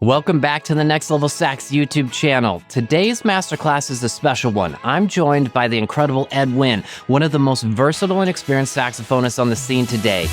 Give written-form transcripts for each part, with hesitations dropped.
Welcome back to the Next Level Sax YouTube channel. Today's masterclass is a special one. I'm joined by the incredible Ed Wynne, one of the most versatile and experienced saxophonists on the scene today.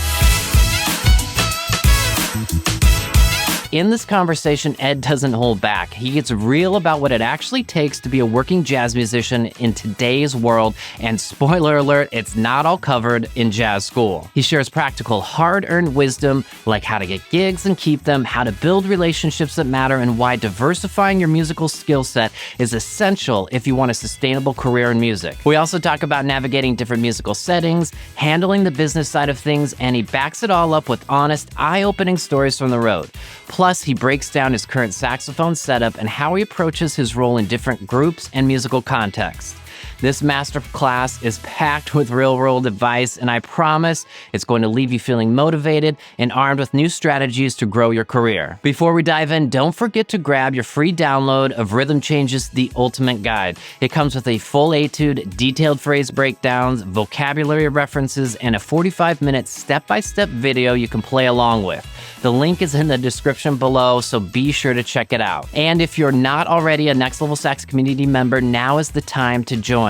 In this conversation, Ed doesn't hold back. He gets real about what it actually takes to be a working jazz musician in today's world, and spoiler alert, it's not all covered in jazz school. He shares practical, hard-earned wisdom like how to get gigs and keep them, how to build relationships that matter, and why diversifying your musical skill set is essential if you want a sustainable career in music. We also talk about navigating different musical settings, handling the business side of things, and he backs it all up with honest, eye-opening stories from the road. Plus, he breaks down his current saxophone setup and how he approaches his role in different groups and musical contexts. This masterclass is packed with real-world advice, and I promise it's going to leave you feeling motivated and armed with new strategies to grow your career. Before we dive in, don't forget to grab your free download of Rhythm Changes: The Ultimate Guide. It comes with a full etude, detailed phrase breakdowns, vocabulary references, and a 45-minute step-by-step video you can play along with. The link is in the description below, so be sure to check it out. And if you're not already a Next Level Sax community member, now is the time to join.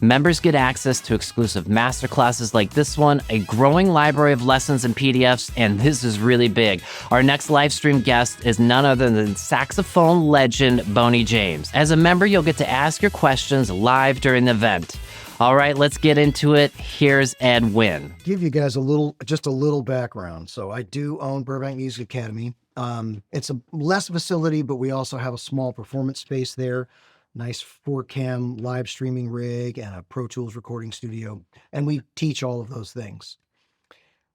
Members get access to exclusive masterclasses like this one, a growing library of lessons and PDFs, and this is really big. Our next live stream guest is none other than saxophone legend Boney James. As a member, you'll get to ask your questions live during the event. All right, let's get into it. Here's Ed Wynne. Give you guys just a little background. So I do own Burbank Music Academy. It's a less facility, but we also have a small performance space there. Nice 4-cam live streaming rig and a Pro Tools recording studio. And we teach all of those things.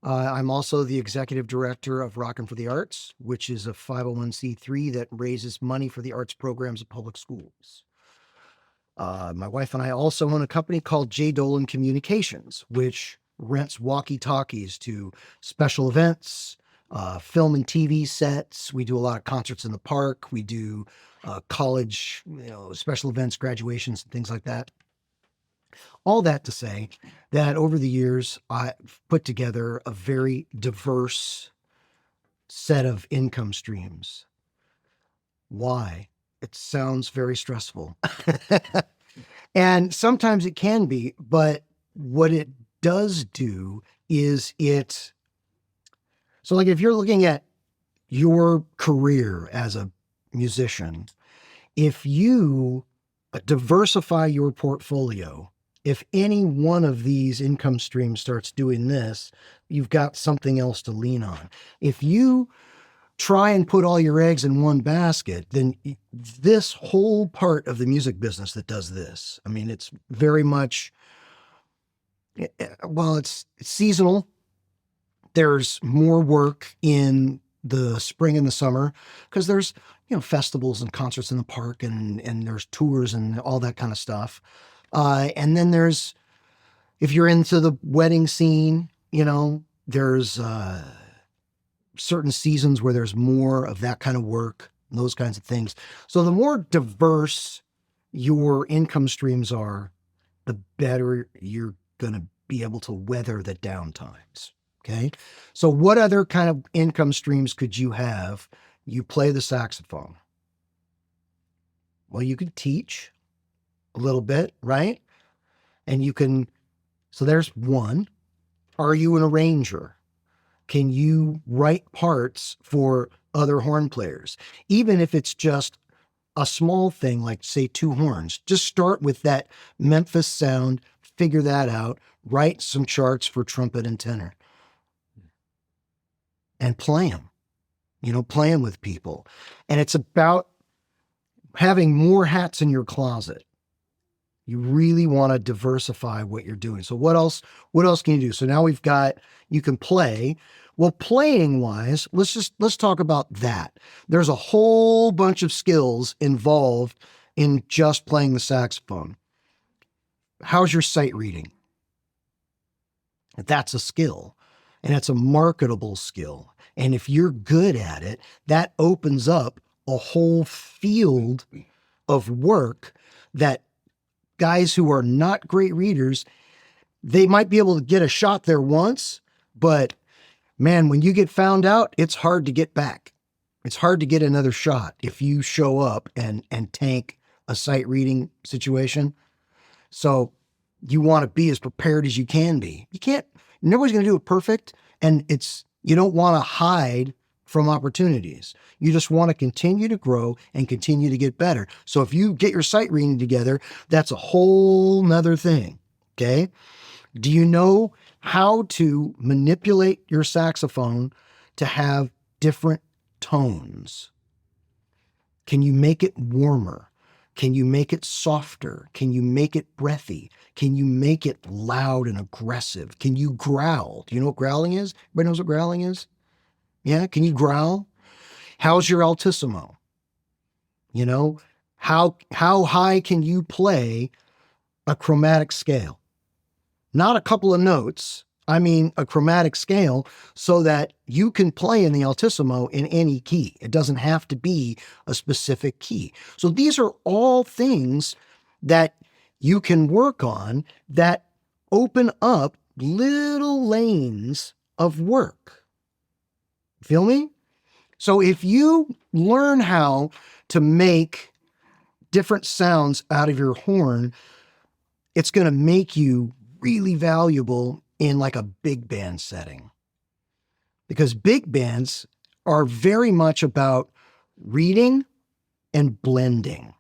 I'm also the executive director of Rockin' for the Arts, which is a 501c3 that raises money for the arts programs at public schools. My wife and I also own a company called J. Dolan Communications, which rents walkie-talkies to special events, film and TV sets. We do a lot of concerts in the park. We do college, special events, graduations, and things like that. All that to say that over the years, I've put together a very diverse set of income streams. Why? It sounds very stressful. And sometimes it can be, but what it does do is so like if you're looking at your career as a musician, if you diversify your portfolio, if any one of these income streams starts doing this, you've got something else to lean on. If you try and put all your eggs in one basket, then this whole part of the music business that does this, I mean, it's very much, well, it's seasonal. There's more work in the spring and the summer because there's, festivals and concerts in the park and there's tours and all that kind of stuff. And then there's, if you're into the wedding scene, there's certain seasons where there's more of that kind of work, those kinds of things. So the more diverse your income streams are, the better you're going to be able to weather the downtimes. Okay. So what other kind of income streams could you have? You play the saxophone. Well, you could teach a little bit, right? And so there's one. Are you an arranger? Can you write parts for other horn players? Even if it's just a small thing, like say 2 horns, just start with that Memphis sound, figure that out, write some charts for trumpet and tenor and play them, playing with people. And it's about having more hats in your closet. You really want to diversify what you're doing. So what else can you do? So now you can play. Well, playing wise, let's talk about that. There's a whole bunch of skills involved in just playing the saxophone. How's your sight reading? That's a skill, and it's a marketable skill. And if you're good at it, that opens up a whole field of work that guys who are not great readers, they might be able to get a shot there once, but man, when you get found out, it's hard to get back. It's hard to get another shot if you show up and tank a sight reading situation. So you want to be as prepared as you can be. You can't, nobody's going to do it perfect. And you don't want to hide from opportunities. You just want to continue to grow and continue to get better. So if you get your sight reading together, that's a whole nother thing. Okay. Do you know how to manipulate your saxophone to have different tones? Can you make it warmer? Can you make it softer? Can you make it breathy? Can you make it loud and aggressive? Can you growl? Do you know what growling is? Everybody knows what growling is? Yeah, can you growl? How's your altissimo? You know, how high can you play a chromatic scale? Not a couple of notes. I mean, a chromatic scale so that you can play in the altissimo in any key. It doesn't have to be a specific key. So these are all things that you can work on that open up little lanes of work. Feel me? So if you learn how to make different sounds out of your horn, it's going to make you really valuable in like a big band setting. Because big bands are very much about reading and blending.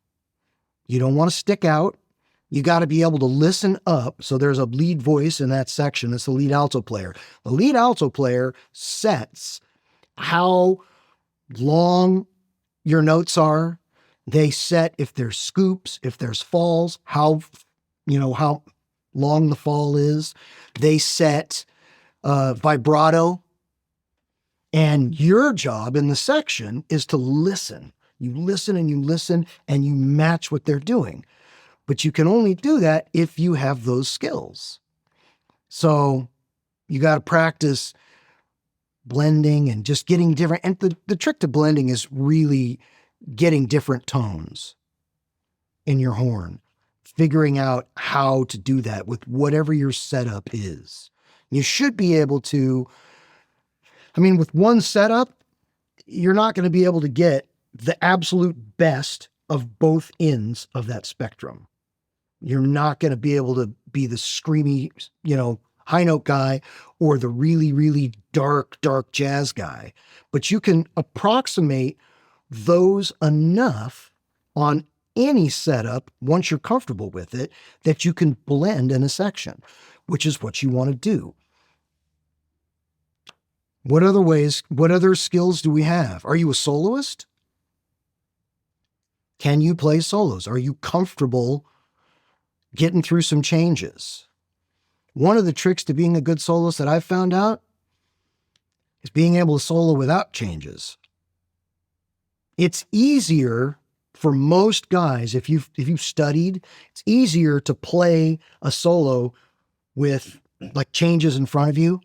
You don't want to stick out. You got to be able to listen up. So there's a lead voice in that section. It's the lead alto player. The lead alto player sets how long your notes are. They set if there's scoops, if there's falls, how long the fall is. They set vibrato. And your job in the section is to listen. You listen and you listen and you match what they're doing. But you can only do that if you have those skills. So you got to practice blending and just getting different. And the trick to blending is really getting different tones in your horn, figuring out how to do that with whatever your setup is. You should be able to, with one setup, you're not going to be able to get the absolute best of both ends of that spectrum. You're not going to be able to be the screamy, high note guy or the really, really dark jazz guy. But you can approximate those enough on any setup once you're comfortable with it that you can blend in a section, which is what you want to do. What other skills do we have? Are you a soloist? Can you play solos? Are you comfortable getting through some changes? One of the tricks to being a good soloist that I've found out is being able to solo without changes. It's easier for most guys, if you've studied, it's easier to play a solo with like changes in front of you.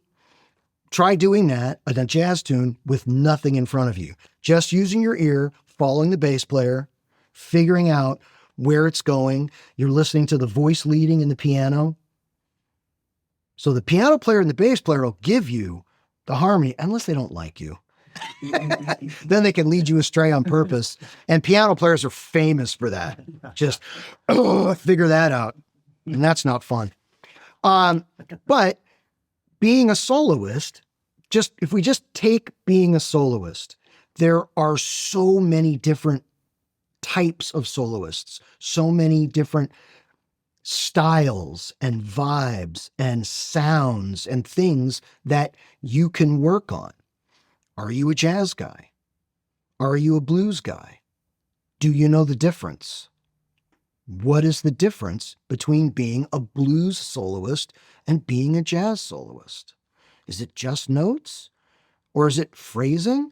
Try doing that on a jazz tune with nothing in front of you. Just using your ear, following the bass player, figuring out where it's going. You're listening to the voice leading in the piano. So the piano player and the bass player will give you the harmony, unless they don't like you. Then they can lead you astray on purpose. And piano players are famous for that. Just figure that out. And that's not fun. But being a soloist, if we just take being a soloist, there are so many different types of soloists, so many different styles and vibes and sounds and things that you can work on. Are you a jazz guy? Are you a blues guy? Do you know the difference? What is the difference between being a blues soloist and being a jazz soloist? Is it just notes? Or is it phrasing?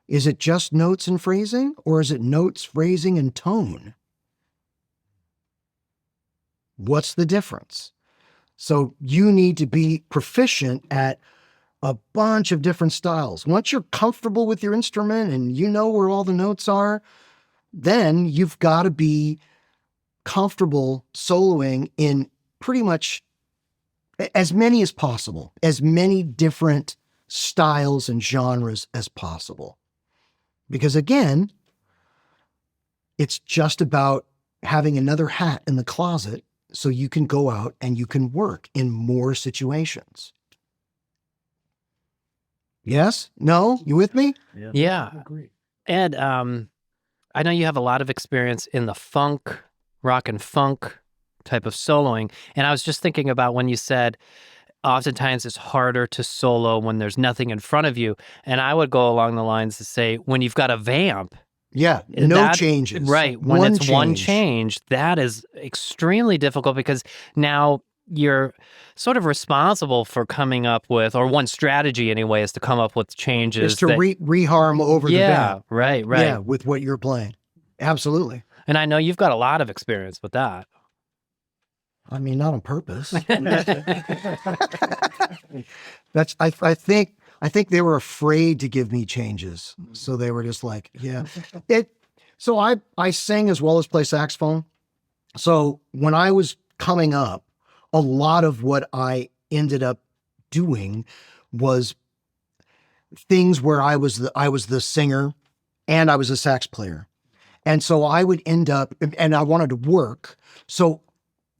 Is it just notes and phrasing? Or is it notes, phrasing, and tone? What's the difference? So you need to be proficient at a bunch of different styles. Once you're comfortable with your instrument and you know where all the notes are, then you've got to be comfortable soloing in pretty much as many as possible, as many different styles and genres as possible. Because again, it's just about having another hat in the closet so you can go out and you can work in more situations. Yes? No? You with me? Yeah. Ed, I know you have a lot of experience in the funk, rock and funk type of soloing. And I was just thinking about when you said, oftentimes it's harder to solo when there's nothing in front of you. And I would go along the lines to say, when you've got a vamp. Yeah, no changes. Right. When it's one change, that is extremely difficult because now you're sort of responsible for coming up with, or one strategy anyway, is to come up with changes. Is to reharm over the vamp. Right. Yeah, with what you're playing. Absolutely. And I know you've got a lot of experience with that. I mean, not on purpose. I think they were afraid to give me changes. So they were just like, yeah. So I sing as well as play saxophone. So when I was coming up, a lot of what I ended up doing was things where I was the singer and I was a sax player. And so I would end up, and I wanted to work. So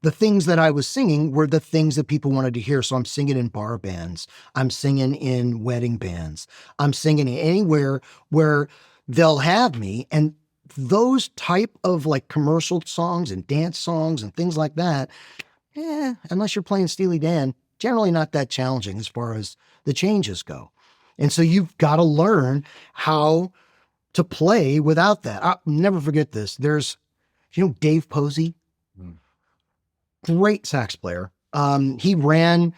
the things that I was singing were the things that people wanted to hear. So I'm singing in bar bands. I'm singing in wedding bands. I'm singing anywhere where they'll have me. And those type of like commercial songs and dance songs and things like that, unless you're playing Steely Dan, generally not that challenging as far as the changes go. And so you've got to learn how to play without that. I'll never forget this. There's, Dave Posey? Great sax player. He ran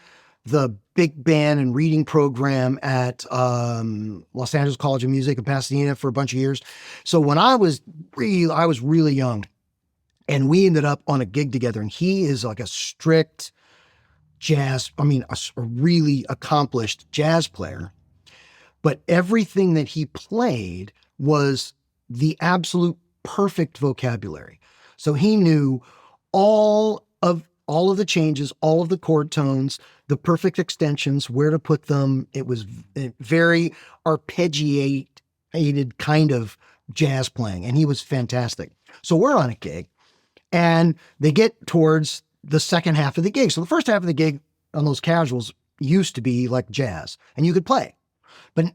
the big band and reading program at Los Angeles College of Music in Pasadena for a bunch of years. So when I was really young, and we ended up on a gig together, and he is like a strict jazz, a really accomplished jazz player. But everything that he played was the absolute perfect vocabulary. So he knew all of the changes, all of the chord tones, the perfect extensions, where to put them. It was very arpeggiated kind of jazz playing, and he was fantastic. So we're on a gig, and they get towards the second half of the gig. So the first half of the gig on those casuals used to be like jazz, and you could play. But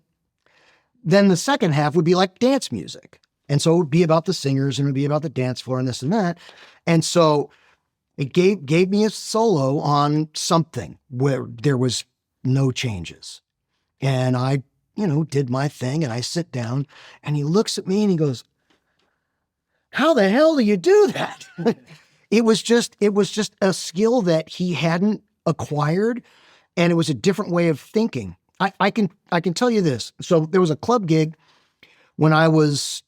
then the second half would be like dance music. And so it would be about the singers, and it would be about the dance floor and this and that. And so it gave me a solo on something where there was no changes. And I, did my thing, and I sit down, and he looks at me and he goes, "How the hell do you do that?" It was just a skill that he hadn't acquired, and it was a different way of thinking. I can tell you this. So there was a club gig when I was,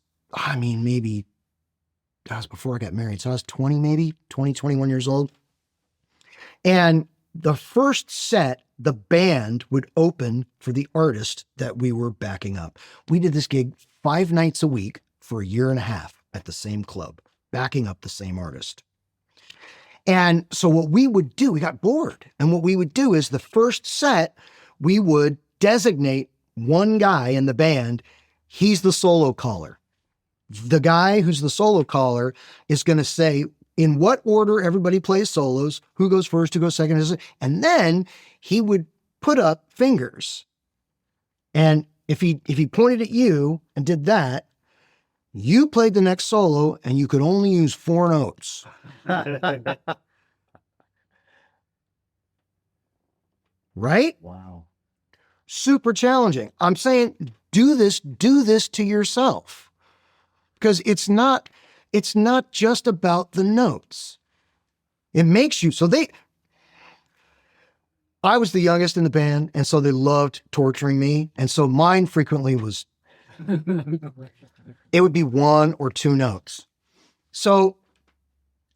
maybe that was before I got married. So I was 21 years old. And the first set, the band would open for the artist that we were backing up. We did this gig 5 nights a week for a year and a half at the same club, backing up the same artist. And so what we would do, we got bored. And what we would do is the first set, we would designate one guy in the band. He's the solo caller. The guy who's the solo caller is going to say in what order everybody plays solos, who goes first, who goes second, and then he would put up fingers. And if he pointed at you and did that, you played the next solo, and you could only use 4 notes. Right? Wow. Super challenging. I'm saying do this to yourself. Because it's not just about the notes. It makes you, I was the youngest in the band, and so they loved torturing me. And so mine frequently was, it would be 1 or 2 notes. So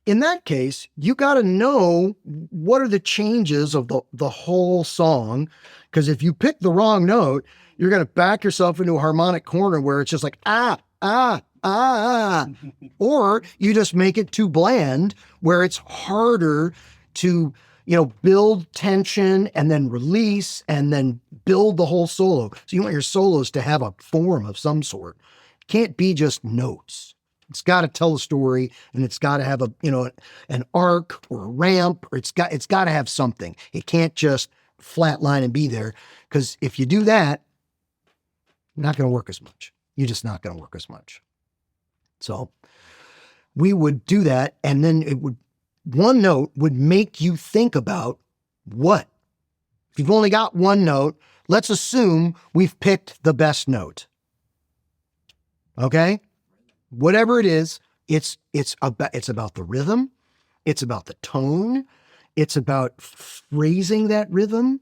in that case, you got to know what are the changes of the whole song. Because if you pick the wrong note, you're going to back yourself into a harmonic corner where it's just like, or you just make it too bland where it's harder to, build tension and then release and then build the whole solo. So you want your solos to have a form of some sort. can't be just notes. It's got to tell a story, and it's got to have a, an arc or a ramp, or it's got to have something. It can't just flatline and be there, because if you do that, you're not going to work as much. You're just not going to work as much. So we would do that, and then one note would make you think about what? If you've only got one note, let's assume we've picked the best note. Okay? Whatever it is, it's about the rhythm, it's about the tone, it's about phrasing that rhythm,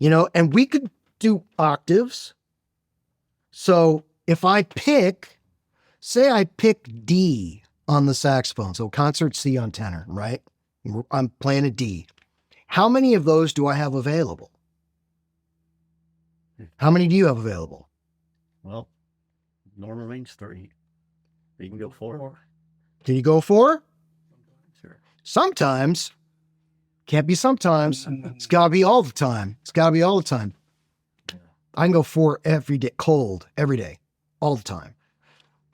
and we could do octaves. So if I say I pick D on the saxophone, so concert C on tenor, right? I'm playing a D. How many of those do I have available? How many do you have available? Well, normal range 3. You can go 4. Can you go 4? Sure. Sometimes. Can't be sometimes. It's got to be all the time. It's got to be all the time. I can go 4 every day, cold, every day, all the time.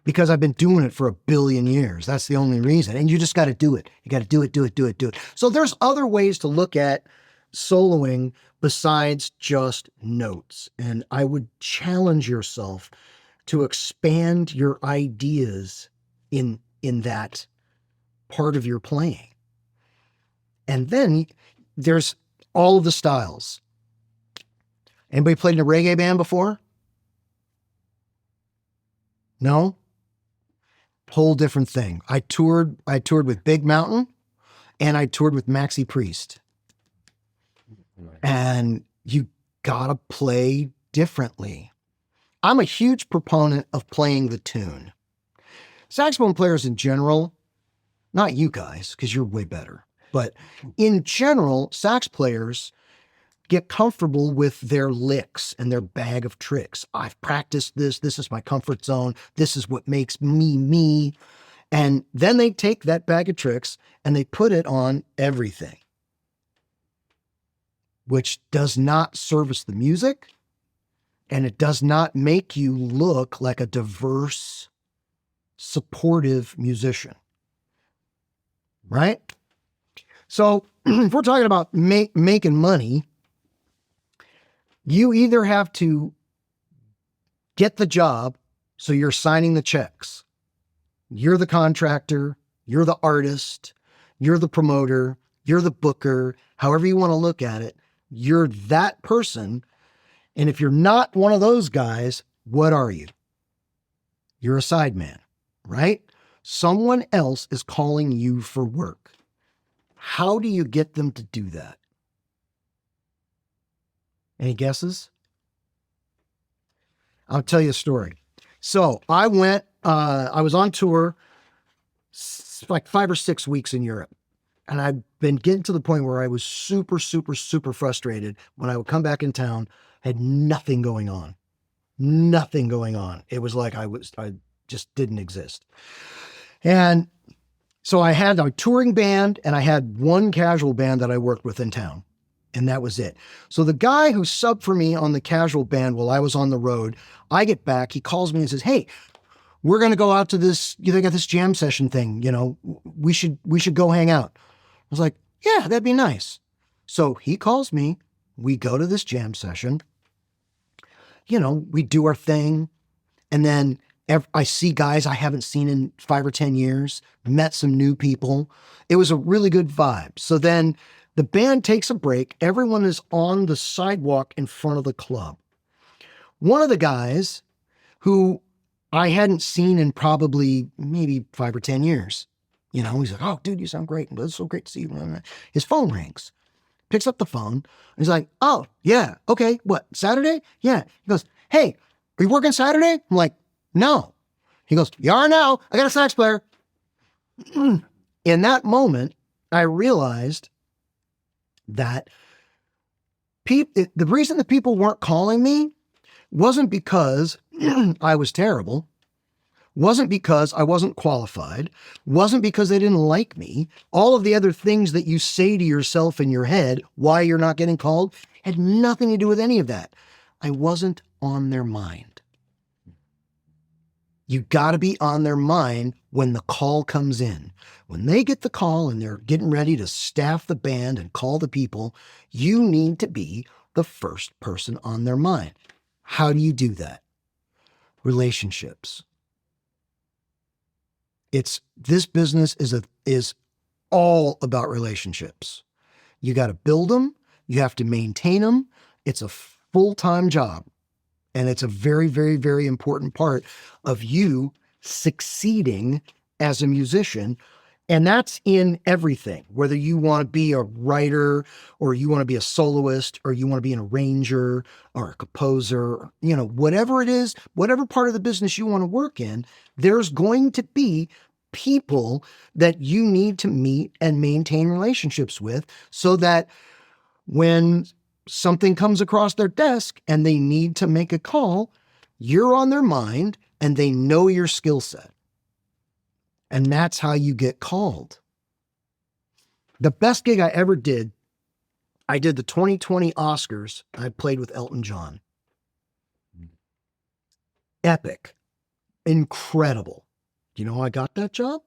Because I've been doing it for 1 billion years. That's the only reason. And you just got to do it. You got to do it. So there's other ways to look at soloing besides just notes. And I would challenge yourself to expand your ideas in that part of your playing. And then there's all of the styles. Anybody played in a reggae band before? No? Whole different thing. I toured with Big Mountain, and I toured with Maxi Priest. And you gotta play differently. I'm a huge proponent of playing the tune. Saxophone players in general, not you guys, because you're way better, but in general, sax players get comfortable with their licks and their bag of tricks. I've practiced this. This is my comfort zone. This is what makes me, me. And then they take that bag of tricks and they put it on everything, which does not service the music, and it does not make you look like a diverse, supportive musician. Right? So if we're talking about making money, you either have to get the job, so you're signing the checks. You're the contractor, you're the artist, you're the promoter, you're the booker, however you want to look at it, you're that person. And if you're not one of those guys, what are you? You're a sideman, right? Someone else is calling you for work. How do you get them to do that? Any guesses? I'll tell you a story. So I was on tour like 5 or 6 weeks in Europe. And I've been getting to the point where I was super, super, super frustrated when I would come back in town, had nothing going on. Nothing going on. It was like I just didn't exist. And so I had a touring band and I had one casual band that I worked with in town. And that was it. So the guy who subbed for me on the casual band while I was on the road, I get back, he calls me and says, "Hey, we're going to go out to this, they got this jam session thing, we should go hang out." I was like, "Yeah, that'd be nice." So he calls me, we go to this jam session, we do our thing. And then I see guys I haven't seen in 5 or 10 years, met some new people. It was a really good vibe. So then the band takes a break. Everyone is on the sidewalk in front of the club. One of the guys who I hadn't seen in probably maybe 5 or 10 years, he's like, "Oh, dude, you sound great. It's so great to see you." His phone rings, picks up the phone. And he's like, "Oh, yeah. Okay. What, Saturday?" "Yeah." He goes, "Hey, are you working Saturday?" I'm like, "No." He goes, "You are now. I got a sax player." In that moment, I realized that the reason that people weren't calling me wasn't because I was terrible, wasn't because I wasn't qualified, wasn't because they didn't like me. All of the other things that you say to yourself in your head, why you're not getting called, had nothing to do with any of that. I wasn't on their mind. You got to be on their mind when the call comes in. When they get the call and they're getting ready to staff the band and call the people, you need to be the first person on their mind. How do you do that? Relationships. This business is all about relationships. You got to build them. You have to maintain them. It's a full-time job. And it's a very, very, very important part of you succeeding as a musician. And that's in everything, whether you want to be a writer or you want to be a soloist or you want to be an arranger or a composer, whatever it is, whatever part of the business you want to work in, there's going to be people that you need to meet and maintain relationships with so that when something comes across their desk and they need to make a call, you're on their mind and they know your skill set. And that's how you get called. The best gig I ever did, I did the 2020 Oscars. I played with Elton John. Epic. Incredible. Do you know how I got that job?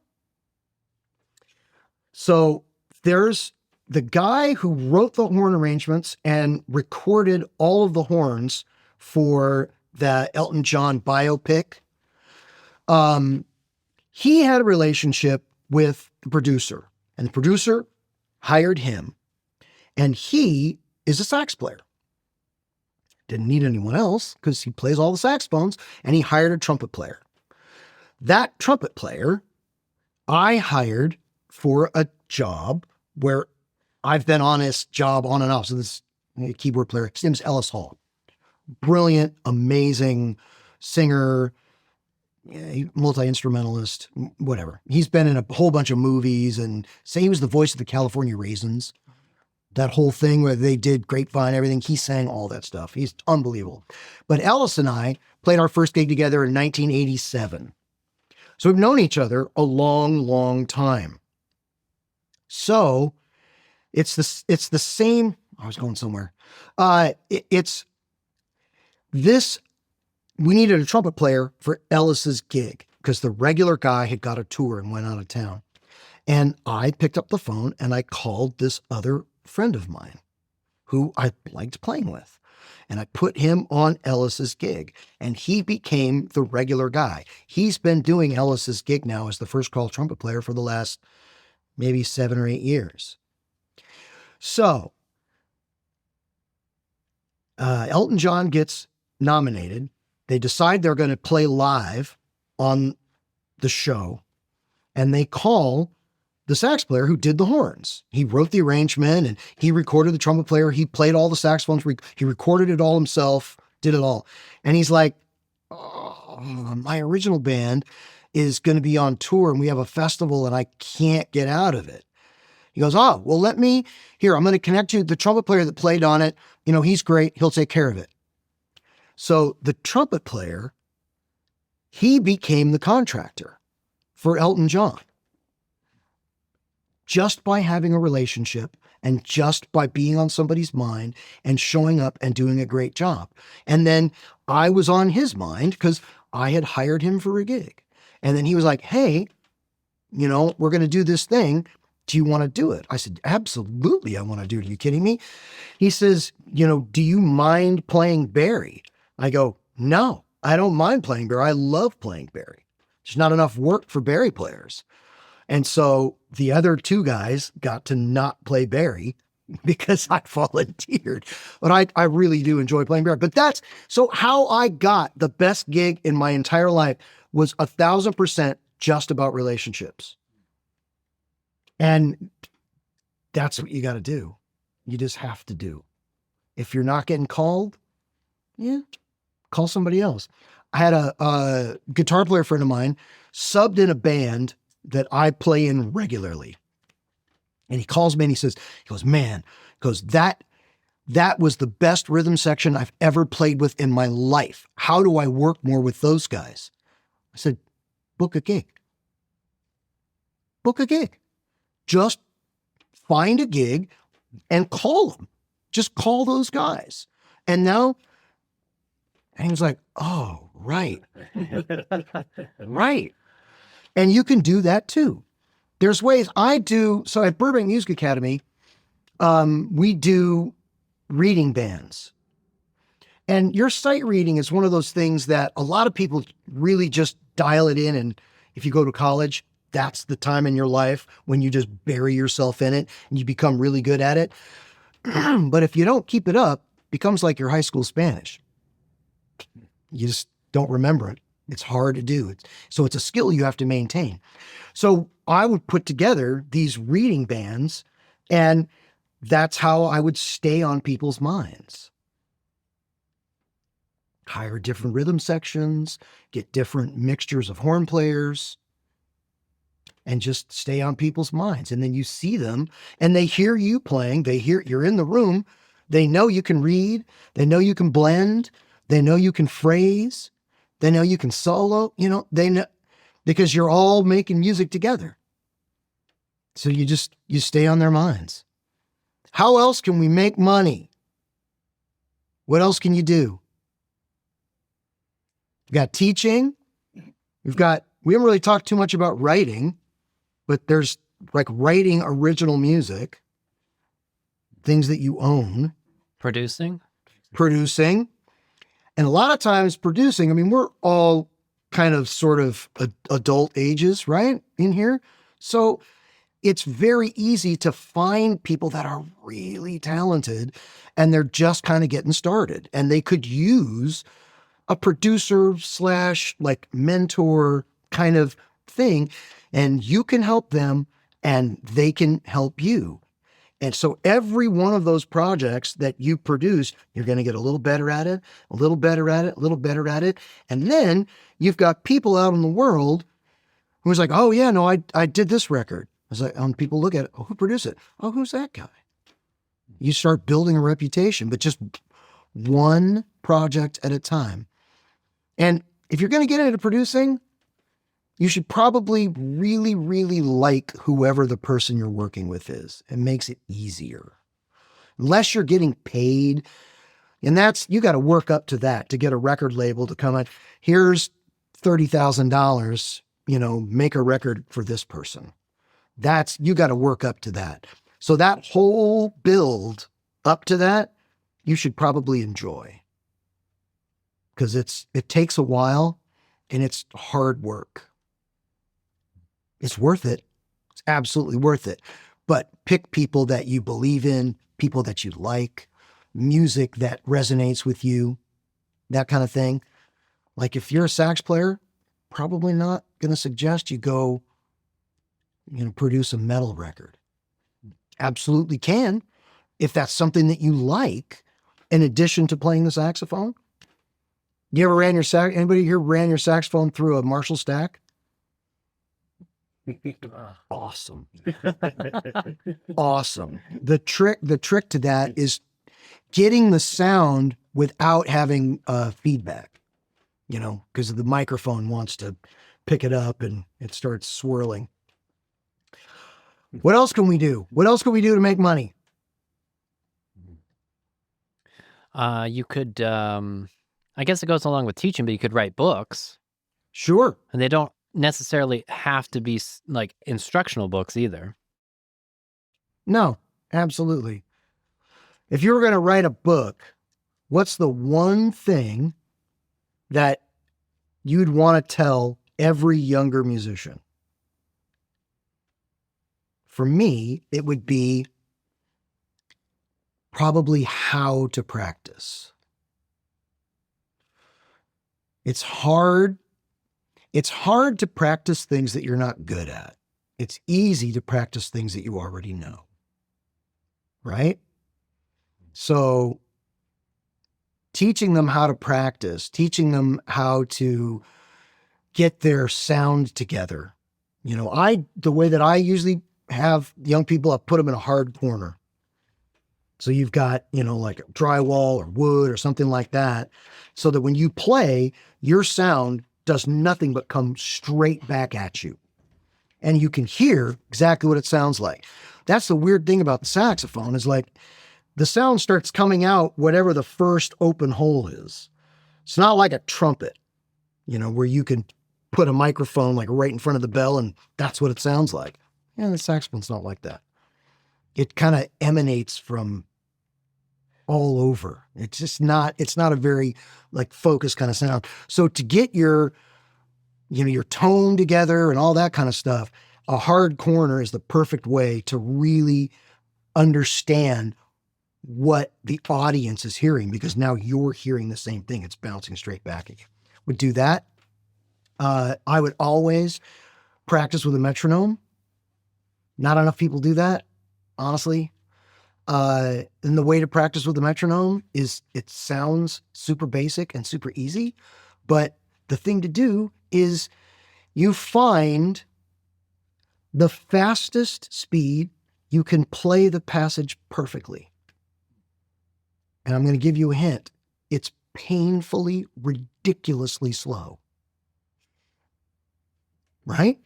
So there's the guy who wrote the horn arrangements and recorded all of the horns for the Elton John biopic. He had a relationship with the producer, and the producer hired him, and he is a sax player. Didn't need anyone else because he plays all the saxophones, and he hired a trumpet player. That trumpet player I hired for a job where I've been on this job on and off. So this keyboard player, his name's Ellis Hall. Brilliant, amazing singer, multi-instrumentalist, whatever. He's been in a whole bunch of movies and say he was the voice of the California Raisins. That whole thing where they did Grapevine, everything. He sang all that stuff. He's unbelievable. But Ellis and I played our first gig together in 1987. So we've known each other a long, long time. So it's the same. I was going somewhere. It's this. We needed a trumpet player for Ellis's gig because the regular guy had got a tour and went out of town. And I picked up the phone and I called this other friend of mine who I liked playing with. And I put him on Ellis's gig and he became the regular guy. He's been doing Ellis's gig now as the first call trumpet player for the last maybe 7 or 8 years. So, Elton John gets nominated. They decide they're going to play live on the show, and they call the sax player who did the horns. He wrote the arrangement, and he recorded the trumpet player. He played all the saxophones. He recorded it all himself, did it all. And he's like, oh, my original band is going to be on tour, and we have a festival, and I can't get out of it. He goes, oh, well, I'm going to connect you to the trumpet player that played on it. He's great. He'll take care of it. So the trumpet player, he became the contractor for Elton John. Just by having a relationship and just by being on somebody's mind and showing up and doing a great job. And then I was on his mind because I had hired him for a gig. And then he was like, hey, we're going to do this thing. Do you want to do it? I said, absolutely, I want to do it. Are you kidding me? He says, do you mind playing Barry? I go, no, I don't mind playing Barry. I love playing Barry. There's not enough work for Barry players. And so the other 2 guys got to not play Barry because I volunteered. But I really do enjoy playing Barry. But that's so how I got the best gig in my entire life was 1,000% just about relationships. And that's what you got to do. You just have to do. If you're not getting called, call somebody else. I had a guitar player friend of mine subbed in a band that I play in regularly. And he calls me and he goes, man, that was the best rhythm section I've ever played with in my life. How do I work more with those guys? I said, book a gig. Book a gig. Just find a gig and call them. Just call those guys. And now And he was like, oh, right. Right. And you can do that too. There's ways so at Burbank Music Academy, we do reading bands. And your sight reading is one of those things that a lot of people really just dial it in. And if you go to college, that's the time in your life when you just bury yourself in it and you become really good at it. But if you don't keep it up, it becomes like your high school Spanish. You just don't remember it. It's hard to do. So it's a skill you have to maintain. So I would put together these reading bands, and that's how I would stay on people's minds. Hire different rhythm sections, get different mixtures of horn players, and just stay on people's minds. And then you see them and they hear you playing. They hear you're in the room. They know you can read. They know you can blend. They know you can phrase. They know you can solo. They know because you're all making music together. So you stay on their minds. How else can we make money? What else can you do? We've got teaching. We haven't really talked too much about writing, but there's like writing original music, things that you own. Producing. And a lot of times producing, I mean, we're all kind of sort of adult ages, right? In here. So it's very easy to find people that are really talented and they're just kind of getting started and they could use a producer / like mentor kind of thing, and you can help them and they can help you. And so every one of those projects that you produce, you're going to get a little better at it, a little better at it, a little better at it. And then you've got people out in the world who's like, oh yeah, no, I did this record. I was like, people look at it, oh, who produced it? Oh, who's that guy? You start building a reputation, but just one project at a time. And if you're going to get into producing, you should probably really, really like whoever the person you're working with is. It makes it easier. Unless you're getting paid, and you got to work up to that to get a record label to come out. Here's $30,000, make a record for this person. You got to work up to that. So that whole build up to that, you should probably enjoy. Because it takes a while and it's hard work. It's worth it. It's absolutely worth it. But pick people that you believe in, people that you like, music that resonates with you, that kind of thing. Like if you're a sax player, probably not going to suggest you go, produce a metal record. Absolutely can, if that's something that you like, in addition to playing the saxophone. You ever anybody here ran your saxophone through a Marshall stack? Awesome. Awesome. The trick to that is getting the sound without having feedback, because the microphone wants to pick it up and it starts swirling. What else can we do? What else can we do to make money? You could, I guess it goes along with teaching, but you could write books. Sure. And they don't necessarily have to be like instructional books either. No, absolutely. If you were going to write a book, what's the one thing that you'd want to tell every younger musician? For me, it would be probably how to practice. It's hard to practice things that you're not good at. It's easy to practice things that you already know, right? So teaching them how to practice, teaching them how to get their sound together. The way that I usually have young people, I put them in a hard corner. So you've got, like drywall or wood or something like that, so that when you play, your sound does nothing but come straight back at you. And you can hear exactly what it sounds like. That's the weird thing about the saxophone is like the sound starts coming out whatever the first open hole is. It's not like a trumpet, where you can put a microphone like right in front of the bell and that's what it sounds like. And the saxophone's not like that. It kind of emanates from all over. It's not a very like focused kind of sound. So to get your tone together and all that kind of stuff, a hard corner is the perfect way to really understand what the audience is hearing, because now you're hearing the same thing. It's bouncing straight back at you. Would do that. I would always practice with a metronome. Not enough people do that, honestly. And the way to practice with the metronome is it sounds super basic and super easy, but the thing to do is you find the fastest speed you can play the passage perfectly. And I'm going to give you a hint. It's painfully, ridiculously slow. Right?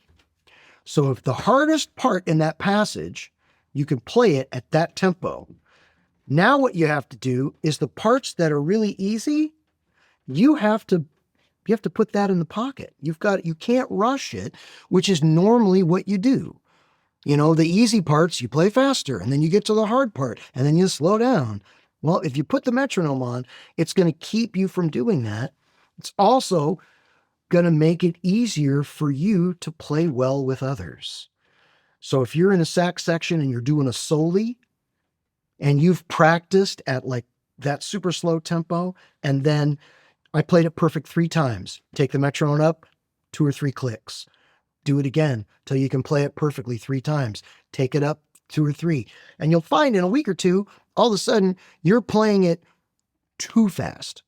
So if the hardest part in that passage, you can play it at that tempo. Now what you have to do is the parts that are really easy, you have to put that in the pocket. You can't rush it, which is normally what you do. The easy parts, you play faster, and then you get to the hard part, and then you slow down. Well, if you put the metronome on, it's going to keep you from doing that. It's also going to make it easier for you to play well with others. So if you're in a sax section and you're doing a soli, and you've practiced at like that super slow tempo, and then I played it perfect 3 times. Take the metronome up, 2 or 3 clicks. Do it again till you can play it perfectly 3 times. Take it up 2 or 3. And you'll find in a week or 2, all of a sudden, you're playing it too fast.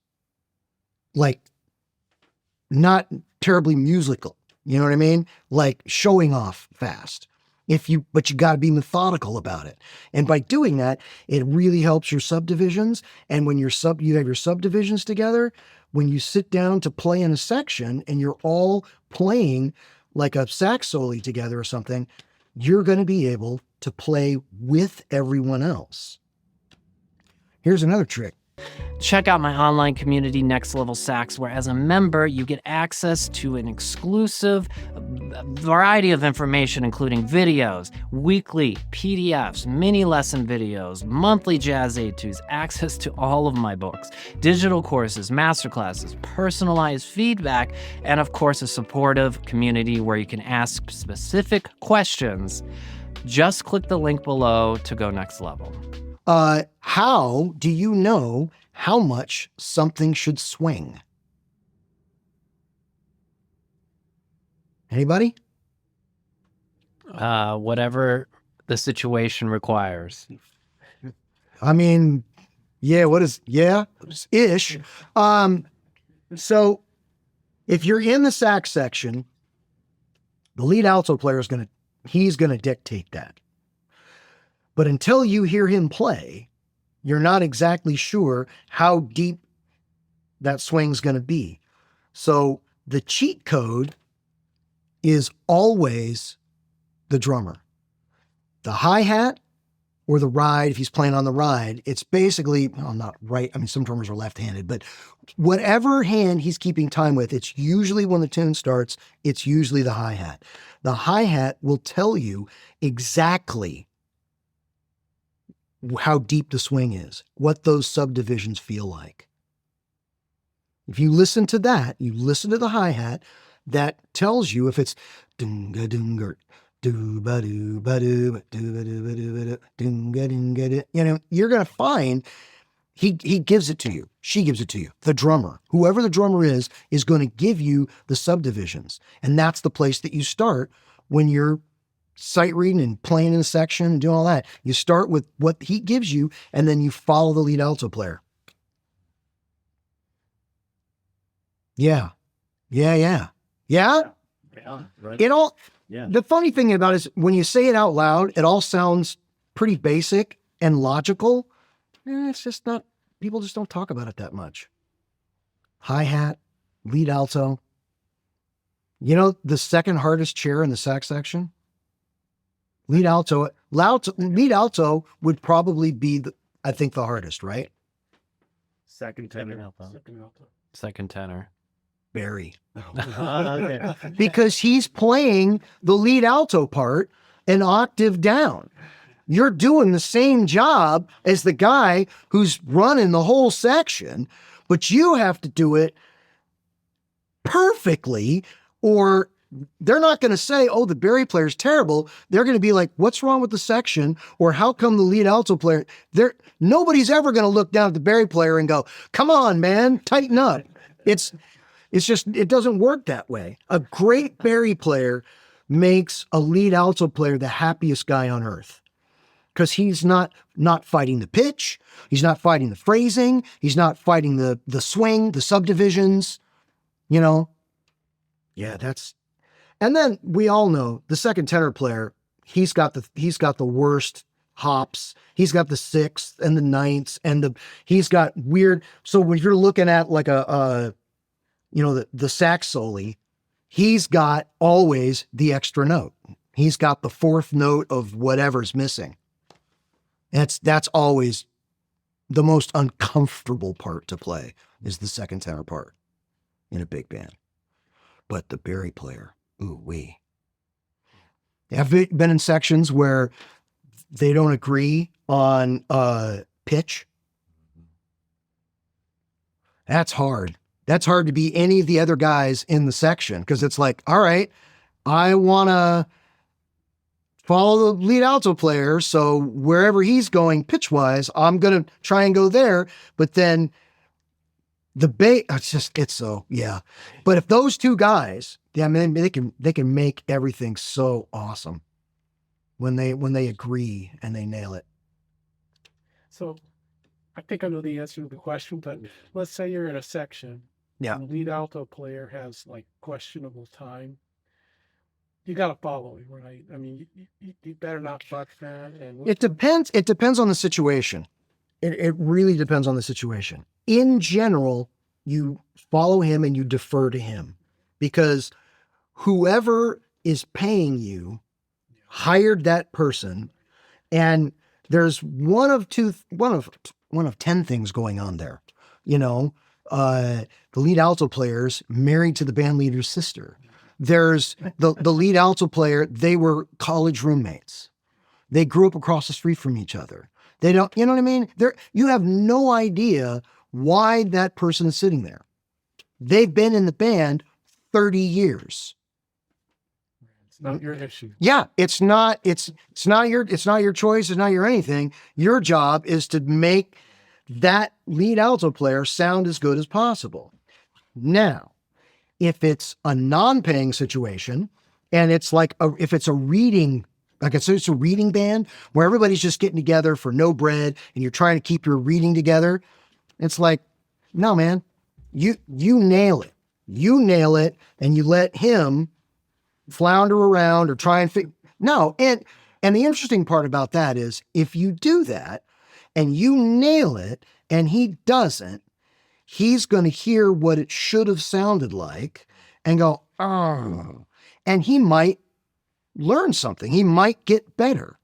Like, not terribly musical. You know what I mean? Like showing off fast. But you got to be methodical about it. And by doing that, it really helps your subdivisions. And when you have your subdivisions together, when you sit down to play in a section and you're all playing like a sax solo together or something, you're going to be able to play with everyone else. Here's another trick. Check out my online community, Next Level Sax, where as a member, you get access to an exclusive variety of information, including videos, weekly PDFs, mini lesson videos, monthly jazz etudes, access to all of my books, digital courses, masterclasses, personalized feedback, and of course, a supportive community where you can ask specific questions. Just click the link below to go next level. How do you know how much something should swing? Anybody? Whatever the situation requires. I mean, ish. So if you're in the sax section, the lead alto player he's going to dictate that. But until you hear him play, you're not exactly sure how deep that swing's going to be. So the cheat code is always the drummer. The hi-hat or the ride, if he's playing on the ride, it's basically, not right. I mean, some drummers are left-handed, but whatever hand he's keeping time with, it's usually when the tune starts, it's usually the hi-hat. The hi-hat will tell you exactly how deep the swing is, what those subdivisions feel like. If you listen to that, you listen to the hi-hat, that tells you if it's dunga dunga dooba dooba dooba dooba dooba dooba dunga dunga, you're going to find he gives it to you. She gives it to you. The drummer, whoever the drummer is going to give you the subdivisions. And that's the place that you start when you're sight reading and playing in a section and doing all that. You start with what he gives you, and then you follow the lead alto player. Yeah. Yeah, right. The funny thing about it is when you say it out loud, it all sounds pretty basic and logical. It's just not, people just don't talk about it that much. Hi-hat, lead alto. The second hardest chair in the sax section? Lead alto would probably be, I think, the hardest, right? Second tenor. Second tenor. Barry. Okay. Because he's playing the lead alto part an octave down. You're doing the same job as the guy who's running the whole section, but you have to do it perfectly, or they're not going to say, oh, the Barry player's terrible. They're going to be like, what's wrong with the section? Or how come the lead alto player, nobody's ever going to look down at the Barry player and go, come on, man, tighten up. It's just, it doesn't work that way. A great Barry player makes a lead alto player the happiest guy on earth, because he's not fighting the pitch. He's not fighting the phrasing. He's not fighting the swing, the subdivisions, you know? Yeah, and then we all know the second tenor player, he's got the worst hops. He's got the sixth and the ninths and he's got weird. So when you're looking at like the sax solo, he's got always the extra note. He's got the fourth note of whatever's missing. That's always the most uncomfortable part to play, is the second tenor part in a big band. But the Barry player, ooh wee. Have you been in sections where they don't agree on pitch? That's hard. That's hard to be any of the other guys in the section, because it's like, all right, I want to follow the lead alto player, so wherever he's going pitch-wise, I'm going to try and go there. But then the bass, yeah. But if those two guys, yeah, I mean, they can make everything so awesome when they agree and they nail it. So I think I know the answer to the question, but let's say you're in a section. Yeah. And the lead alto player has like questionable time. You got to follow him, right? I mean, you better not fuck that. And It depends on the situation. It really depends on the situation. In general, you follow him and you defer to him, because whoever is paying you hired that person, and there's one of 10 things going on there. You know, the lead alto player's married to the band leader's sister. There's the lead alto player, they were college roommates. They grew up across the street from each other. They don't, you know what I mean? You have no idea why that person is sitting there. They've been in the band 30 years. it's not your issue. Yeah, it's not your choice, it's not your anything. Your job is to make that lead alto player sound as good as possible. Now, if it's a non-paying situation, and it's like if it's a reading, it's a reading band where everybody's just getting together for no bread and you're trying to keep your reading together, it's like, no, man, you nail it. You nail it, and you let him flounder around or try and no. And the interesting part about that is, if you do that and you nail it and he doesn't, he's going to hear what it should have sounded like and go, oh, and he might learn something. He might get better.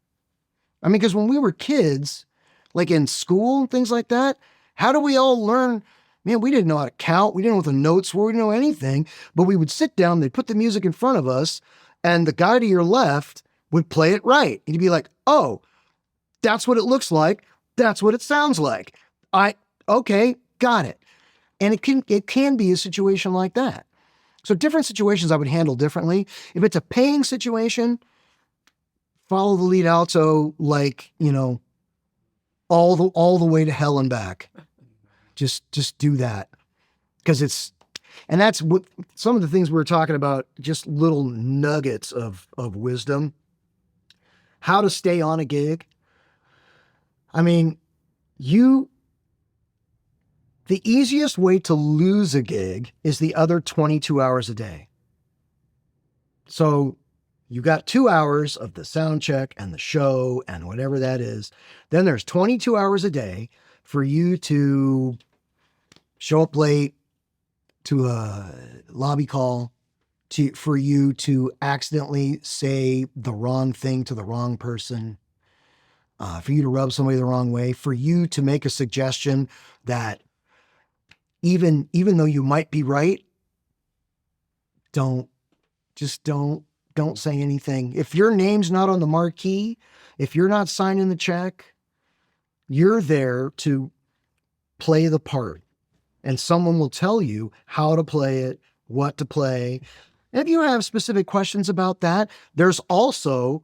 I mean, because when we were kids, like in school and things like that, how do we all learn? Man, we didn't know how to count. We didn't know what the notes were. We didn't know anything, but we would sit down, they'd put the music in front of us, and the guy to your left would play it right. And you'd be like, oh, that's what it looks like. That's what it sounds like. Okay, got it. And it can be a situation like that. So different situations I would handle differently. If it's a paying situation, follow the lead alto, like, you know, all the way to hell and back. Just do that. Because that's what some of the things we were talking about, just little nuggets of wisdom. How to stay on a gig. I mean, the easiest way to lose a gig is the other 22 hours a day. So you got 2 hours of the sound check and the show and whatever that is. Then there's 22 hours a day for you to show up late to a lobby call, for you to accidentally say the wrong thing to the wrong person, for you to rub somebody the wrong way, for you to make a suggestion that even though you might be right, don't say anything. If your name's not on the marquee, if you're not signing the check, you're there to play the part, and someone will tell you how to play it, what to play. If you have specific questions about that, there's also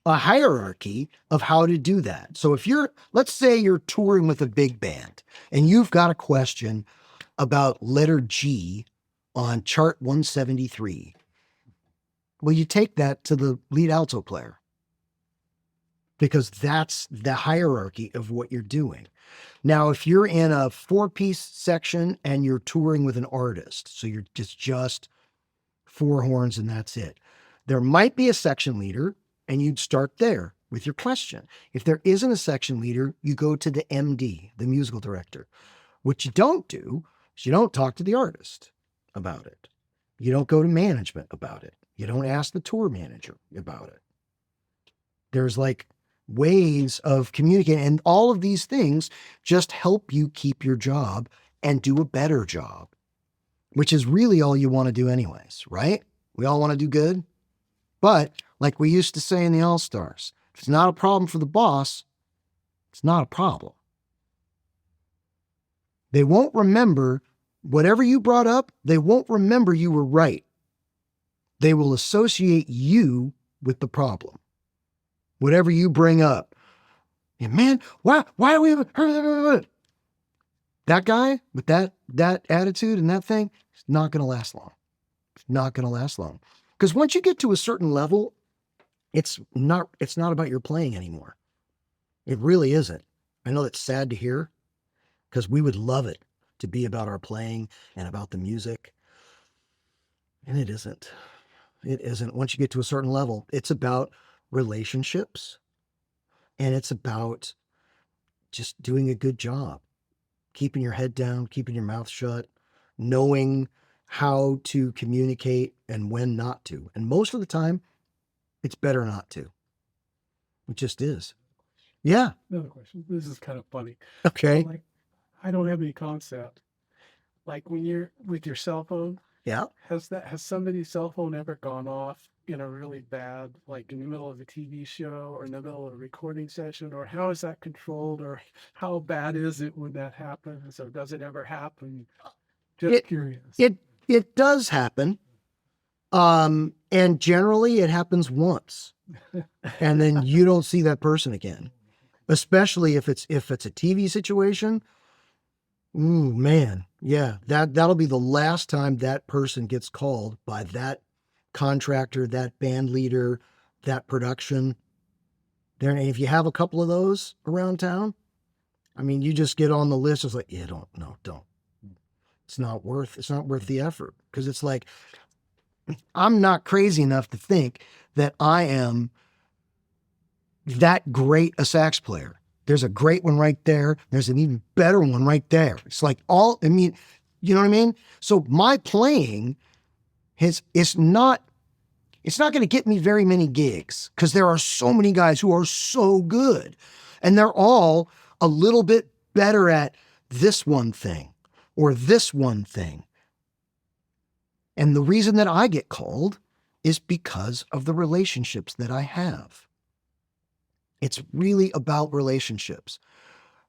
a hierarchy of how to do that. So if let's say you're touring with a big band and you've got a question about letter G on chart 173. Well, you take that to the lead alto player because that's the hierarchy of what you're doing. Now, if you're in a 4-piece section and you're touring with an artist, so you're just 4 horns and that's it, there might be a section leader and you'd start there with your question. If there isn't a section leader, you go to the MD, the musical director. What you don't do is you don't talk to the artist about it. You don't go to management about it. You don't ask the tour manager about it. There's like ways of communicating, and all of these things just help you keep your job and do a better job, which is really all you want to do anyways, right? We all want to do good. But like we used to say in the All-Stars, if it's not a problem for the boss, it's not a problem. They won't remember whatever you brought up. They won't remember you were right. They will associate you with the problem. Whatever you bring up. Yeah, man, why do we have that guy with that attitude and that thing? It's not going to last long. It's not going to last long. Because once you get to a certain level, it's not about your playing anymore. It really isn't. I know that's sad to hear because we would love it to be about our playing and about the music. And it isn't. It isn't. Once you get to a certain level, it's about relationships and it's about just doing a good job, keeping your head down, keeping your mouth shut, knowing how to communicate and when not to. And most of the time, it's better not to. It just is. Yeah. Another question. This is kind of funny. Okay. So, like, I don't have any concept. Like when you're with your cell phone, Yeah. has somebody's cell phone ever gone off in a really bad, like in the middle of a TV show or in the middle of a recording session, or how is that controlled, or how bad is it when that happens, or does it ever happen? Just curious. It does happen. And generally it happens once and then you don't see that person again, especially if it's a TV situation. Ooh, man. Yeah. That'll be the last time that person gets called by that contractor, that band leader, that production there. And if you have a couple of those around town, I mean, you just get on the list. It's like, yeah, don't. It's not worth the effort. Cause it's like, I'm not crazy enough to think that I am that great a sax player. There's a great one right there. There's an even better one right there. It's like you know what I mean? So my playing it's not going to get me very many gigs because there are so many guys who are so good and they're all a little bit better at this one thing or this one thing. And the reason that I get called is because of the relationships that I have. It's really about relationships.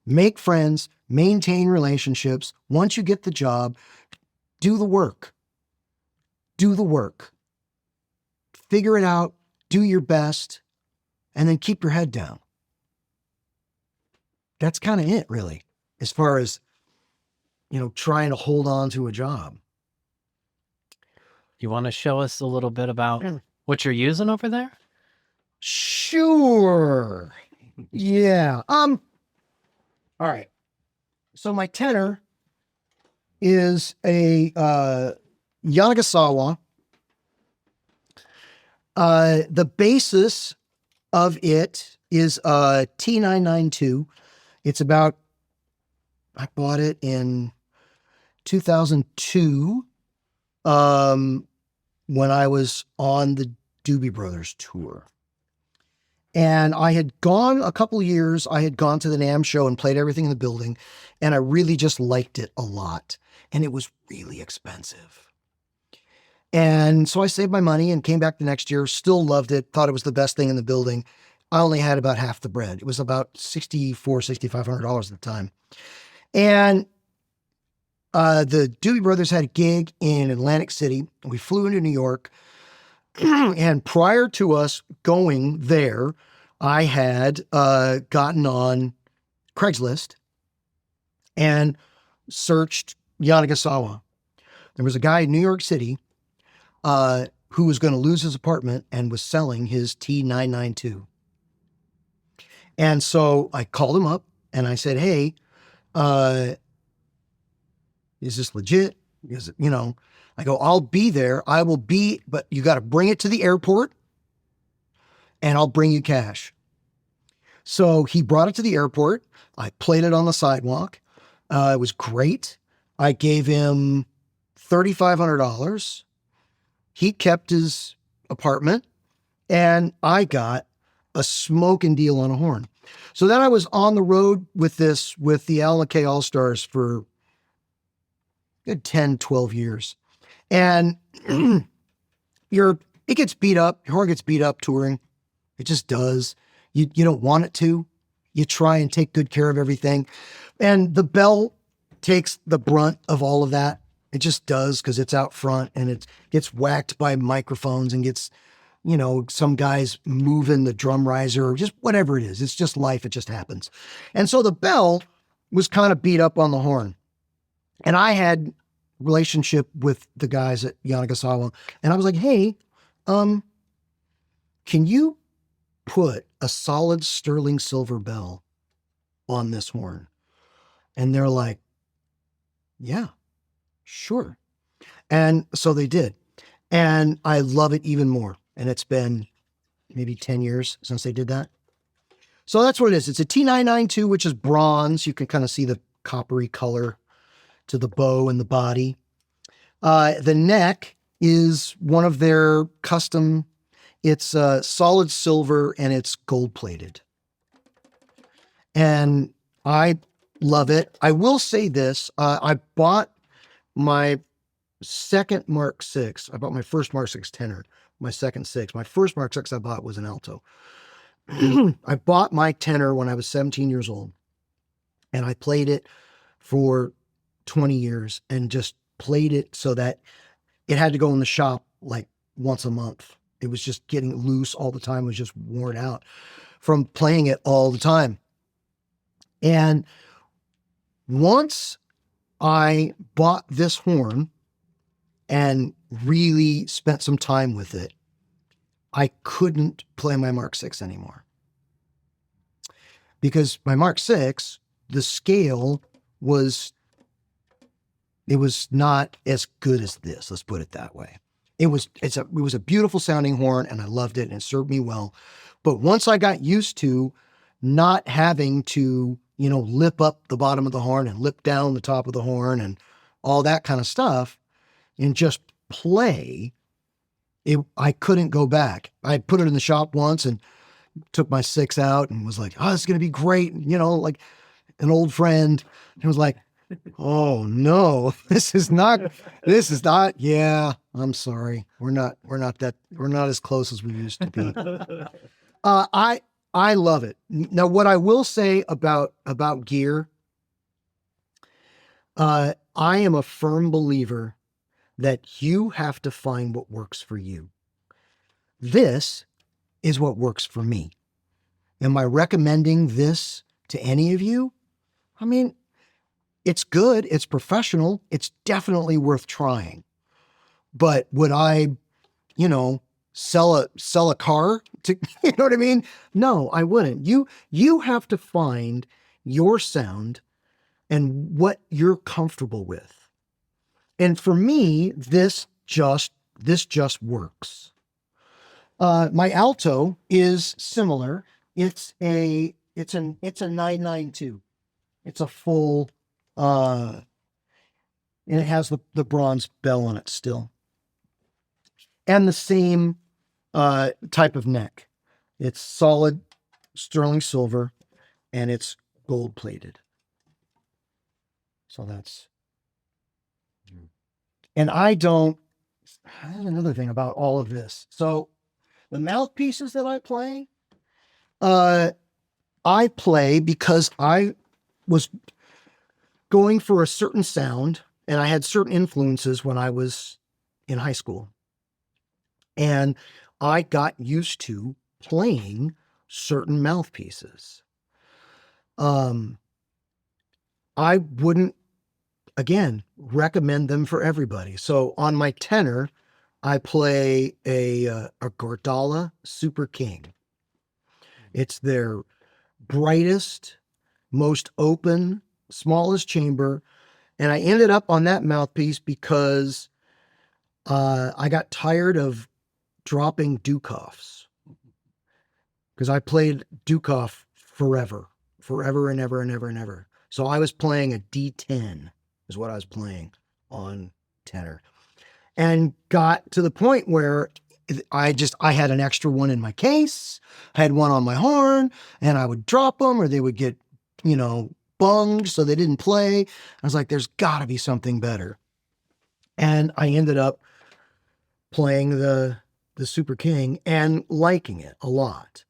Make friends, maintain relationships. Once you get the job, do the work. Do the work. Figure it out, do your best, and then keep your head down. That's kind of it, really, as far as, trying to hold on to a job. You want to show us a little bit about what you're using over there? Sure. Yeah. All right. So my tenor is a Yanagasawa. The basis of it is a T992. It's I bought it in 2002. When I was on the Doobie Brothers tour. And I had gone a couple of years, I had gone to the NAMM show and played everything in the building. And I really just liked it a lot. And it was really expensive. And so I saved my money and came back the next year, still loved it, thought it was the best thing in the building. I only had about half the bread. It was about $6,500 at the time. And the Doobie Brothers had a gig in Atlantic City. We flew into New York. And prior to us going there, I had gotten on Craigslist and searched Yanagasawa. There was a guy in New York City who was going to lose his apartment and was selling his T992. And so I called him up and I said, hey, is this legit? Is it, I go, I'll be there. I will be, but you got to bring it to the airport and I'll bring you cash. So he brought it to the airport. I played it on the sidewalk. It was great. I gave him $3,500. He kept his apartment and I got a smoking deal on a horn. So then I was on the road with the Al McKay All-Stars for a good 10, 12 years. And it gets beat up. Your horn gets beat up touring. It just does. You don't want it to. You try and take good care of everything. And the bell takes the brunt of all of that. It just does because it's out front and it gets whacked by microphones and gets, some guys moving the drum riser or just whatever it is. It's just life. It just happens. And so the bell was kind of beat up on the horn. And I had relationship with the guys at Yanagasawa. And I was like, hey, can you put a solid sterling silver bell on this horn? And they're like, yeah, sure. And so they did. And I love it even more. And it's been maybe 10 years since they did that. So that's what it is. It's a T992, which is bronze. You can kind of see the coppery color to the bow and the body. The neck is one of their custom. It's solid silver and it's gold plated. And I love it. I will say this. I bought my second Mark VI. I bought my first Mark VI tenor, my second six. My first Mark VI I bought was an alto. I bought my tenor when I was 17 years old. And I played it for 20 years and just played it so that it had to go in the shop like once a month. It was just getting loose all the time. It was just worn out from playing it all the time. And once I bought this horn and really spent some time with it, I couldn't play my Mark VI anymore. Because my Mark VI, the scale was not as good as this. Let's put it that way. It was a beautiful sounding horn and I loved it and it served me well. But once I got used to not having to, lip up the bottom of the horn and lip down the top of the horn and all that kind of stuff and just play, I couldn't go back. I put it in the shop once and took my six out and was like, oh, it's going to be great. Like an old friend. It was like, oh no, this is not, yeah, I'm sorry. We're not as close as we used to be. I love it. Now, what I will say about gear, I am a firm believer that you have to find what works for you. This is what works for me. Am I recommending this to any of you? I mean, it's good. It's professional. It's definitely worth trying. But would I, sell a car to, you know what I mean? No, I wouldn't. You have to find your sound and what you're comfortable with. And for me, this just works. My alto is similar. It's a 992. It's a full, and it has the bronze bell on it still. And the same type of neck. It's solid sterling silver, and it's gold plated. So that's, and that's another thing about all of this. So the mouthpieces that I play because I was going for a certain sound, and I had certain influences when I was in high school. And I got used to playing certain mouthpieces. I wouldn't, again, recommend them for everybody. So on my tenor, I play a Gordala Super King. It's their brightest, most open, smallest chamber. And I ended up on that mouthpiece because I got tired of dropping Dukoffs. Because I played Dukoff forever and ever and ever and ever. So I was playing a D10 is what I was playing on tenor. And got to the point where I had an extra one in my case. I had one on my horn, and I would drop them or they would get, bunged so they didn't play. I was like, there's got to be something better. And I ended up playing the Super King and liking it a lot.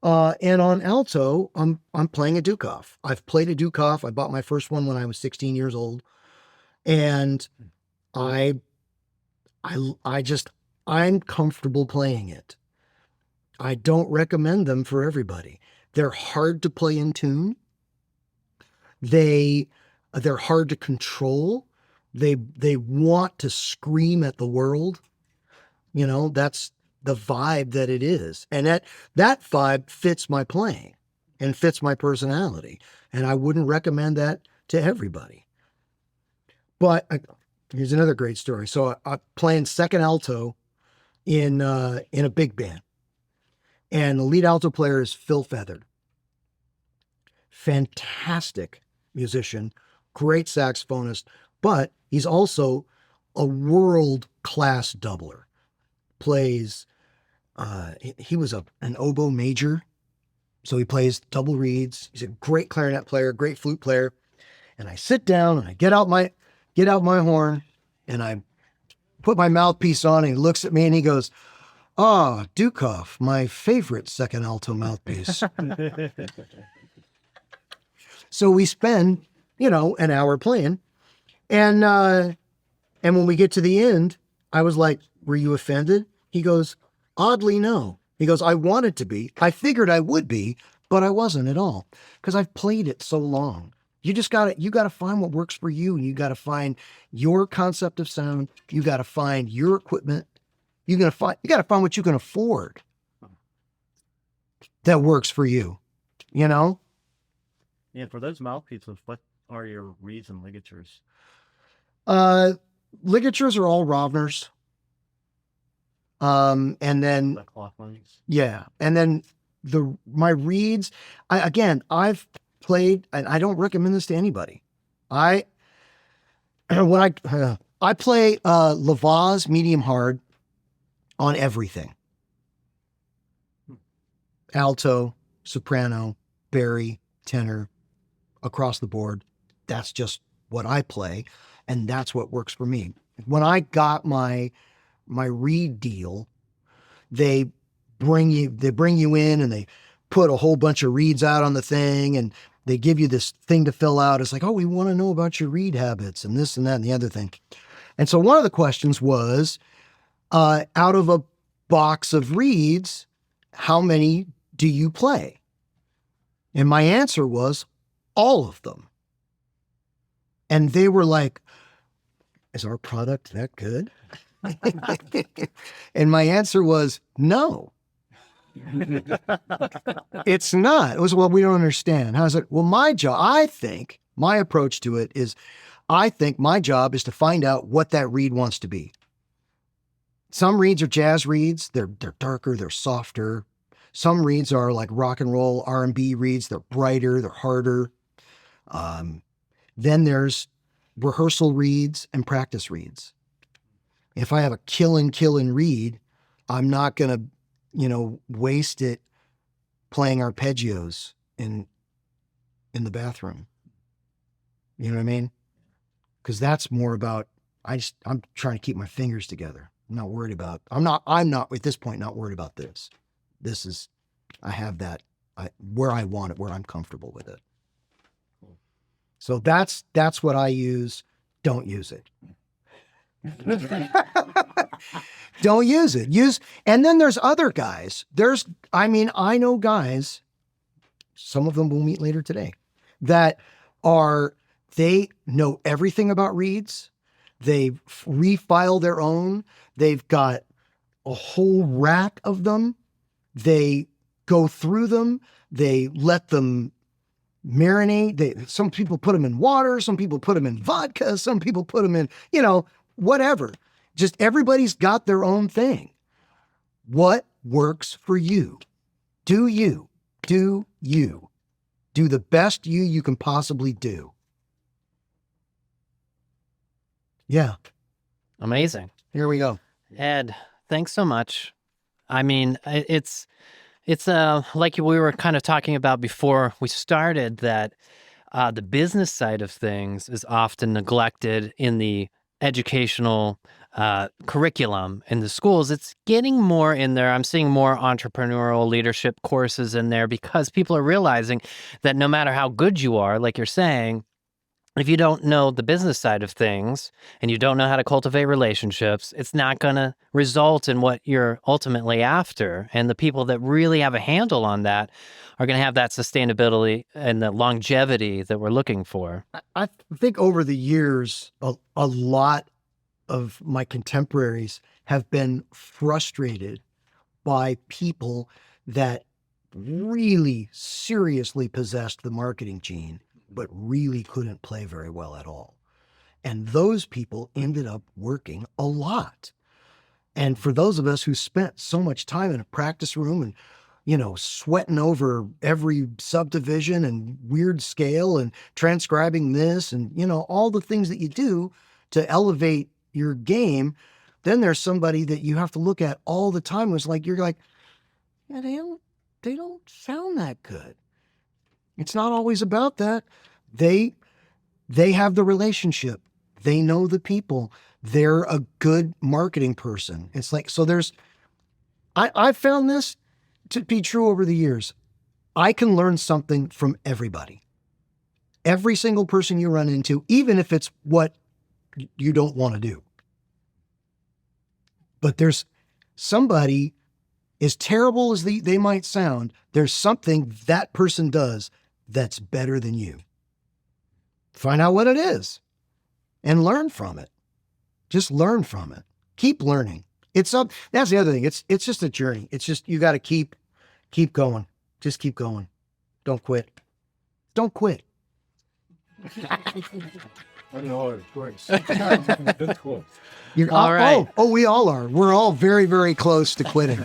And on alto, I'm playing a Dukoff. I've played a Dukoff. I bought my first one when I was 16 years old. And I'm comfortable playing it. I don't recommend them for everybody. They're hard to play in tune. They're hard to control. They want to scream at the world. That's the vibe that it is. And that vibe fits my playing and fits my personality. And I wouldn't recommend that to everybody. But here's another great story. So I'm playing second alto in a big band. And the lead alto player is Phil Feathered. Fantastic musician, great saxophonist, but he's also a world-class doubler. Plays, he was an oboe major, so he plays double reeds. He's a great clarinet player, great flute player. And I sit down and I get out my horn and I put my mouthpiece on, and he looks at me and he goes, Dukoff, my favorite second alto mouthpiece. So we spend, an hour playing. And when we get to the end, I was like, were you offended? He goes, oddly, no. He goes, I wanted to be. I figured I would be, but I wasn't at all because I've played it so long. You got to find what works for you. You got to find your concept of sound. You got to find your equipment. You got to find what you can afford that works for you, Yeah, for those mouthpieces, what are your reeds and ligatures? Ligatures are all Rovners. And then The cloth lines? yeah, and then my reeds. I've played, and I don't recommend this to anybody. I play Lavaz medium hard on everything. Alto, soprano, bari, tenor, across the board. That's just what I play, and that's what works for me. When I got my reed deal, they bring you in and they put a whole bunch of reeds out on the thing, and they give you this thing to fill out. It's like, oh, we want to know about your reed habits and this and that and the other thing. And so one of the questions was, out of a box of reeds, how many do you play? And my answer was all of them. And they were like, is our product that good? And my answer was no. It's not. It was, well, we don't understand. I was like, well, my approach to it is, I think my job is to find out what that reed wants to be. Some reeds are jazz reeds. They're darker, they're softer. Some reeds are like rock and roll R&B reeds. They're brighter, they're harder. Then there's rehearsal reeds and practice reeds. If I have a killing reed, I'm not going to, waste it playing arpeggios in the bathroom. You know what I mean? Because that's more about, I'm trying to keep my fingers together. I'm not worried about, I'm not at this point, not worried about this. This is, I have that where I want it, where I'm comfortable with it. So that's what I use. Don't use it. Don't use it. And then there's other guys. I know guys, some of them we'll meet later today, that they know everything about reeds. They refile their own. They've got a whole rack of them. They go through them. They let them marinate. Some people put them in water. Some people put them in vodka. Some people put them in, whatever. Just everybody's got their own thing. What works for you? Do you. Do you. Do the best you can possibly do. Yeah. Amazing. Here we go. Ed, thanks so much. I mean, it's like we were kind of talking about before we started, that the business side of things is often neglected in the educational curriculum in the schools. It's getting more in there. I'm seeing more entrepreneurial leadership courses in there because people are realizing that no matter how good you are, like you're saying, if you don't know the business side of things and you don't know how to cultivate relationships, it's not going to result in what you're ultimately after. And the people that really have a handle on that are going to have that sustainability and the longevity that we're looking for. I think over the years, a lot of my contemporaries have been frustrated by people that really seriously possessed the marketing gene, but really couldn't play very well at all. And those people ended up working a lot. And for those of us who spent so much time in a practice room and, sweating over every subdivision and weird scale and transcribing this and, all the things that you do to elevate your game, then there's somebody that you have to look at all the time. It's like, you're like, yeah, they don't sound that good. It's not always about that. They have the relationship. They know the people. They're a good marketing person. It's like, so I've found this to be true over the years. I can learn something from everybody. Every single person you run into, even if it's what you don't want to do. But there's somebody, as terrible as they might sound, there's something that person does that's better than you. Find out what it is and learn from it. Just learn from it. Keep learning. That's the other thing. It's just a journey. It's just, you got to keep going. Just keep going. Don't quit. Don't quit. I know, of course. Good quote. You're all right. Oh, we all are. We're all very, very close to quitting.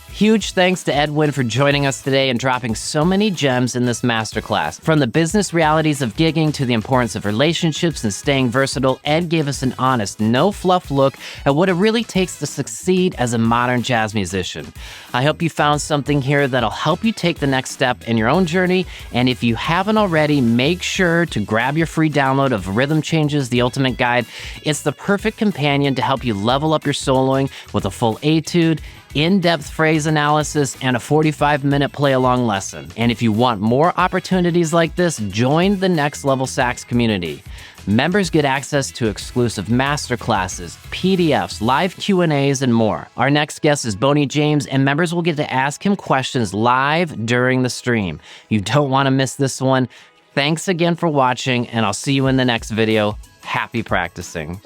Huge thanks to Ed Wynne for joining us today and dropping so many gems in this masterclass. From the business realities of gigging to the importance of relationships and staying versatile, Ed gave us an honest, no-fluff look at what it really takes to succeed as a modern jazz musician. I hope you found something here that'll help you take the next step in your own journey, and if you haven't already, make sure to grab your free download of Rhythm Changes, the Ultimate Guide. It's the perfect companion to help you level up your soloing with a full etude, in-depth phrase analysis, and a 45-minute play-along lesson. And if you want more opportunities like this, join the Next Level Sax community. Members get access to exclusive masterclasses, PDFs, live Q&As, and more. Our next guest is Boney James, and members will get to ask him questions live during the stream. You don't want to miss this one. Thanks again for watching, and I'll see you in the next video. Happy practicing.